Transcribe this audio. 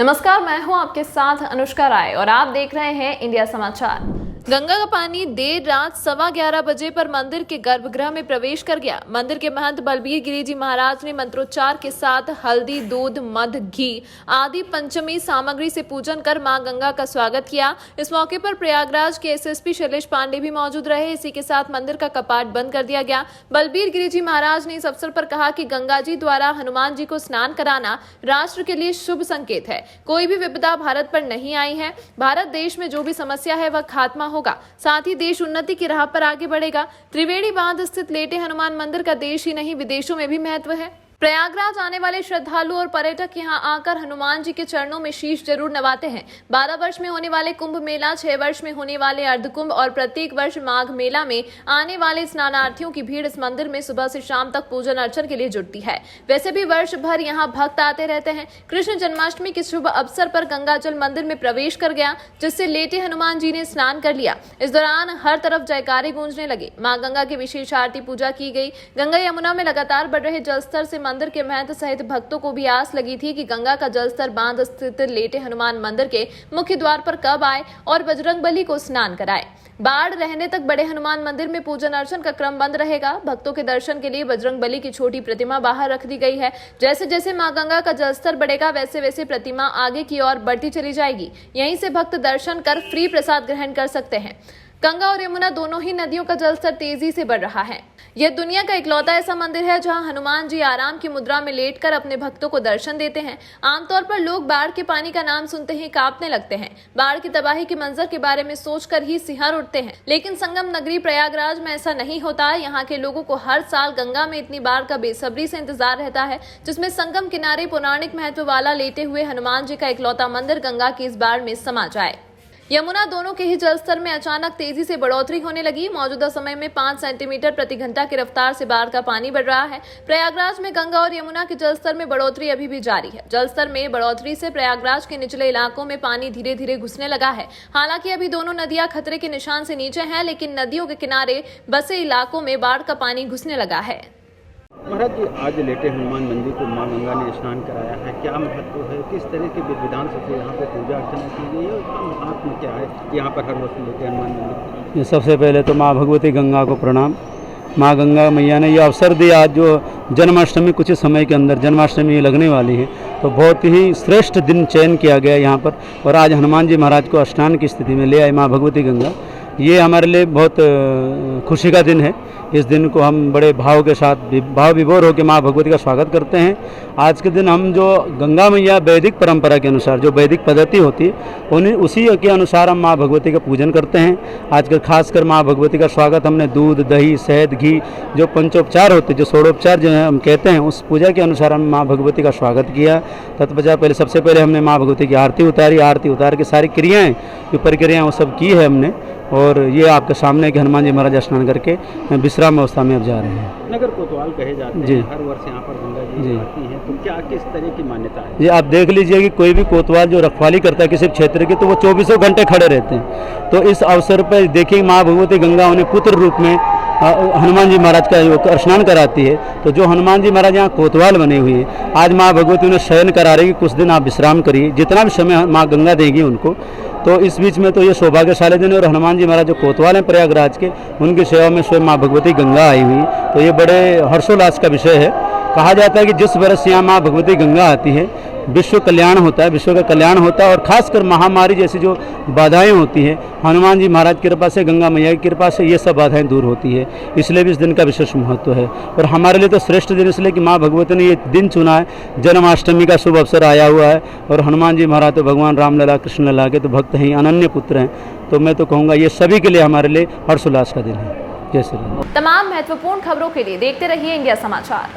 नमस्कार, मैं हूं आपके साथ अनुष्का राय और आप देख रहे हैं इंडिया समाचार। गंगा का पानी देर रात 11:15 बजे पर मंदिर के गर्भगृह में प्रवेश कर गया। मंदिर के महंत बलबीर गिरी जी महाराज ने मंत्रोच्चार के साथ हल्दी, दूध, मध, घी आदि पंचमी सामग्री से पूजन कर मां गंगा का स्वागत किया। इस मौके पर प्रयागराज के एसएसपी शैलेश पांडे भी मौजूद रहे। इसी के साथ मंदिर का कपाट बंद कर दिया गया। बलबीर गिरी जी महाराज ने इस अवसर पर कहा कि गंगा जी द्वारा हनुमान जी को स्नान कराना राष्ट्र के लिए शुभ संकेत है। कोई भी विपदा भारत पर नहीं आई है। भारत देश में जो भी समस्या है वह खात्मा होगा, साथ ही देश उन्नति की राह पर आगे बढ़ेगा। त्रिवेणी बांध स्थित लेटे हनुमान मंदिर का देश ही नहीं विदेशों में भी महत्व है। प्रयागराज आने वाले श्रद्धालु और पर्यटक यहां आकर हनुमान जी के चरणों में शीश जरूर नवाते हैं। 12 वर्ष में होने वाले कुंभ मेला, 6 वर्ष में होने वाले अर्धकुंभ और प्रत्येक वर्ष माघ मेला में आने वाले स्नानार्थियों की भीड़ इस मंदिर में सुबह से शाम तक पूजन अर्चन के लिए जुटती है। वैसे भी वर्ष भर यहाँ भक्त आते रहते हैं। कृष्ण जन्माष्टमी के शुभ अवसर पर गंगा जल मंदिर में प्रवेश कर गया, जिससे लेटे हनुमान जी ने स्नान कर लिया। इस दौरान हर तरफ जयकारे गूंजने लगे। मां गंगा की विशेष आरती पूजा की गई। गंगा यमुना में लगातार बढ़ रहे जलस्तर से मंदिर के महंत सहित भक्तों को भी आस लगी थी कि गंगा का जलस्तर बांध स्थित लेटे हनुमान मंदिर के मुख्य द्वार पर कब आए और बजरंगबली को स्नान कराए। बाढ़ रहने तक बड़े हनुमान मंदिर में पूजन अर्चन का क्रम बंद रहेगा। भक्तों के दर्शन के लिए बजरंगबली की छोटी प्रतिमा बाहर रख दी गई है। जैसे जैसे मां गंगा का जलस्तर बढ़ेगा वैसे वैसे प्रतिमा आगे की ओर बढ़ती चली जाएगी। यहीं से भक्त दर्शन कर फ्री प्रसाद ग्रहण कर सकते हैं। गंगा और यमुना दोनों ही नदियों का जलस्तर तेजी से बढ़ रहा है। यह दुनिया का इकलौता ऐसा मंदिर है जहां हनुमान जी आराम की मुद्रा में लेटकर अपने भक्तों को दर्शन देते हैं। आमतौर पर लोग बाढ़ के पानी का नाम सुनते ही कांपने लगते हैं। बाढ़ की तबाही के मंजर के बारे में सोचकर ही सिहर उठते हैं। लेकिन संगम नगरी प्रयागराज में ऐसा नहीं होता। यहाँ के लोगों को हर साल गंगा में इतनी बाढ़ का बेसब्री से इंतजार रहता है, जिसमें संगम किनारे पौराणिक महत्व वाला लेटे हुए हनुमान जी का इकलौता मंदिर गंगा की इस बाढ़ में समा जाए। यमुना दोनों के ही जलस्तर में अचानक तेजी से बढ़ोतरी होने लगी। मौजूदा समय में 5 सेंटीमीटर प्रति घंटा की रफ्तार से बाढ़ का पानी बढ़ रहा है। प्रयागराज में गंगा और यमुना के जलस्तर में बढ़ोतरी अभी भी जारी है। जलस्तर में बढ़ोतरी से प्रयागराज के निचले इलाकों में पानी धीरे धीरे घुसने लगा है। हालांकि अभी दोनों नदियां खतरे के निशान से नीचे हैं, लेकिन नदियों के किनारे बसे इलाकों में बाढ़ का पानी घुसने लगा है। महाराज जी, आज लेटे हनुमान मंदिर को मां गंगा ने स्नान कराया है, क्या महत्व है? किस तरह के विधान से यहाँ पे पूजा अर्चना की गई है और महात्मा क्या है यहाँ पर हर वर्ष लेटे हनुमान मंदिर? सबसे पहले तो माँ भगवती गंगा को प्रणाम। माँ गंगा मैया ने ये अवसर दिया, आज जो जन्माष्टमी कुछ समय के अंदर जन्माष्टमी लगने वाली है, तो बहुत ही श्रेष्ठ दिन चयन किया गया यहाँ पर और आज हनुमान जी महाराज को स्नान की स्थिति में ले आई माँ भगवती गंगा। ये हमारे लिए बहुत खुशी का दिन है। इस दिन को हम बड़े भाव के साथ भाव विभोर होकर माँ भगवती का स्वागत करते हैं। आज के दिन हम जो गंगा मैया वैदिक परंपरा के अनुसार जो वैदिक पद्धति होती है उसी के अनुसार हम माँ भगवती का पूजन करते हैं। आजकल खासकर माँ भगवती का स्वागत हमने दूध, दही, शहद, घी जो पंचोपचार होते जो षोडोपचार जो है हम कहते हैं, उस पूजा के अनुसार हम माँ भगवती का स्वागत किया। तत्पश्चात सबसे पहले हमने माँ भगवती की आरती उतारी। आरती उतार के सारी क्रियाएँ जो प्रक्रियाएँ वो सब की है हमने, और ये आपके सामने कि हनुमान जी महाराज स्नान करके विश्राम अवस्था में अब जा रहे हैं। नगर कोतवाल कहे जाते हैं, हर वर्ष यहाँ पर गंगा जी आती है, तो क्या किस तरह की मान्यता है? ये आप देख लीजिए कि कोई भी कोतवाल जो रखवाली करता है किसी क्षेत्र की, तो वो 24 घंटे खड़े रहते हैं। तो इस अवसर पर देखिए माँ भगवती गंगा उन्हें पुत्र रूप में हनुमान जी महाराज का स्नान कराती है। तो जो हनुमान जी महाराज यहाँ कोतवाल बने हुए हैं, आज माँ भगवती उन्हें शयन करा रही है, कुछ दिन आप विश्राम करिए, जितना भी समय माँ गंगा देगी उनको। तो इस बीच में तो ये सौभाग्यशाली दिन है और हनुमान जी महाराज जो कोतवाल हैं प्रयागराज के, उनकी सेवा में स्वयं माँ भगवती गंगा आई हुई, तो ये बड़े हर्षोल्लास का विषय है। कहा जाता है कि जिस वर्ष यहाँ माँ भगवती गंगा आती है विश्व कल्याण होता है, विश्व का कल्याण होता है, और खासकर महामारी जैसी जो बाधाएं होती हैं, हनुमान जी महाराज की कृपा से, गंगा मैया की कृपा से ये सब बाधाएं दूर होती है। इसलिए भी इस दिन का विशेष महत्व है और हमारे लिए तो श्रेष्ठ दिन इसलिए कि माँ भगवती ने ये दिन चुना है। जन्माष्टमी का शुभ अवसर आया हुआ है और हनुमान जी महाराज तो भगवान रामलला, कृष्ण लला के तो भक्त हैं, अनन्य पुत्र हैं। तो मैं तो कहूँगा ये सभी के लिए हमारे लिए हर्षोल्लास का दिन है। जय श्री राम। तमाम महत्वपूर्ण खबरों के लिए देखते रहिए इंडिया समाचार।